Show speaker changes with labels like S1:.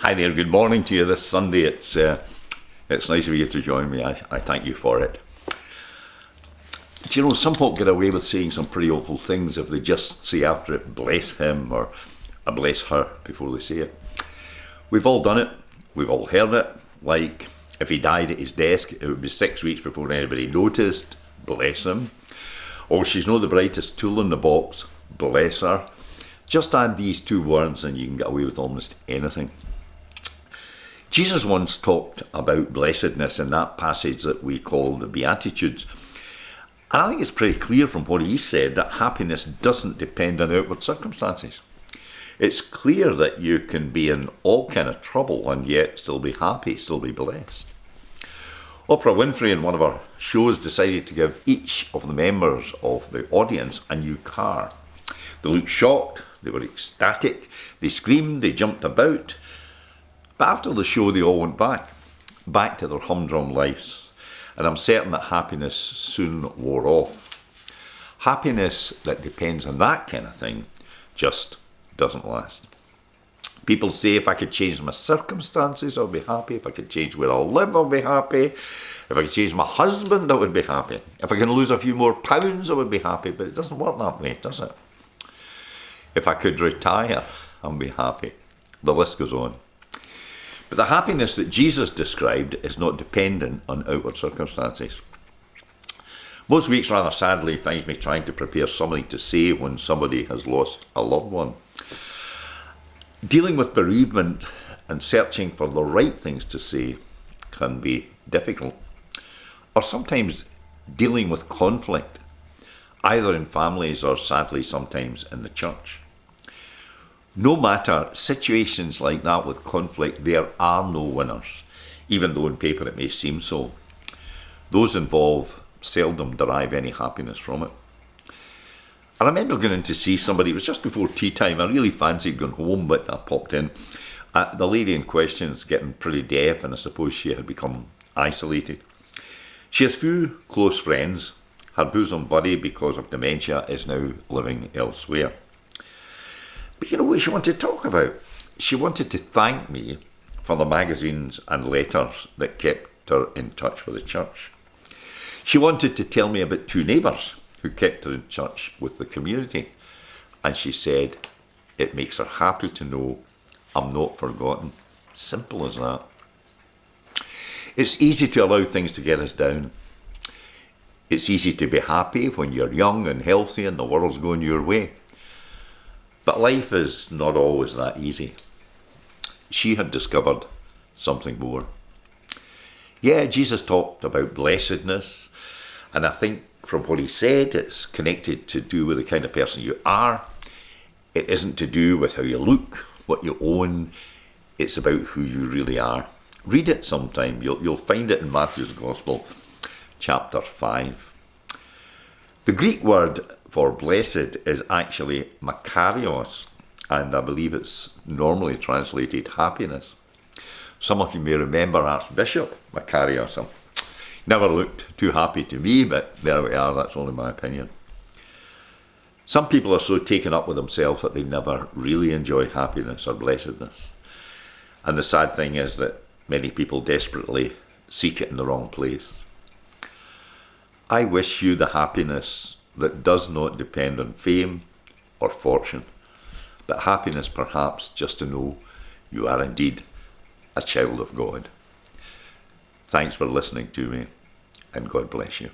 S1: Hi there, good morning to you this Sunday. It's nice of you to join me. I thank you for it. Do you know, some folk get away with saying some pretty awful things if they just say after it, bless him or bless her before they say it. We've all done it. We've all heard it. Like, if he died at his desk, it would be 6 weeks before anybody noticed. Bless him. Or she's not the brightest tool in the box. Bless her. Just add these two words and you can get away with almost anything. Jesus once talked about blessedness in that passage that we call the Beatitudes. And I think it's pretty clear from what he said that happiness doesn't depend on outward circumstances. It's clear that you can be in all kind of trouble and yet still be happy, still be blessed. Oprah Winfrey in one of her shows decided to give each of the members of the audience a new car. They looked shocked, they were ecstatic, they screamed, they jumped about. But after the show, they all went back to their humdrum lives. And I'm certain that happiness soon wore off. Happiness that depends on that kind of thing just doesn't last. People say, if I could change my circumstances, I'll be happy. If I could change where I live, I'll be happy. If I could change my husband, I would be happy. If I can lose a few more pounds, I would be happy. But it doesn't work that way, does it? If I could retire, I'll be happy. The list goes on. But the happiness that Jesus described is not dependent on outward circumstances. Most weeks, rather sadly, finds me trying to prepare something to say when somebody has lost a loved one. Dealing with bereavement and searching for the right things to say can be difficult. Or sometimes dealing with conflict, either in families or sadly sometimes in the church. No matter situations like that with conflict, there are no winners, even though in paper it may seem so. Those involved seldom derive any happiness from it. I remember going in to see somebody, it was just before tea time, I really fancied going home, but I popped in. The lady in question is getting pretty deaf, and I suppose she had become isolated. She has few close friends. Her bosom buddy, because of dementia, is now living elsewhere. But you know what she wanted to talk about? She wanted to thank me for the magazines and letters that kept her in touch with the church. She wanted to tell me about two neighbours who kept her in touch with the community. And she said, it makes her happy to know I'm not forgotten. Simple as that. It's easy to allow things to get us down. It's easy to be happy when you're young and healthy and the world's going your way. But life is not always that easy. She had discovered something more. Yeah, Jesus talked about blessedness, and I think from what he said, it's connected to do with the kind of person you are. It isn't to do with how you look, what you own. It's about who you really are. Read it sometime. You'll find it in Matthew's Gospel, chapter 5. The Greek word for blessed is actually makarios, and I believe it's normally translated happiness. Some of you may remember Archbishop Makarios. Never looked too happy to me, but there we are, that's only my opinion. Some people are so taken up with themselves that they never really enjoy happiness or blessedness. And the sad thing is that many people desperately seek it in the wrong place. I wish you the happiness that does not depend on fame or fortune, but happiness perhaps just to know you are indeed a child of God. Thanks for listening to me, and God bless you.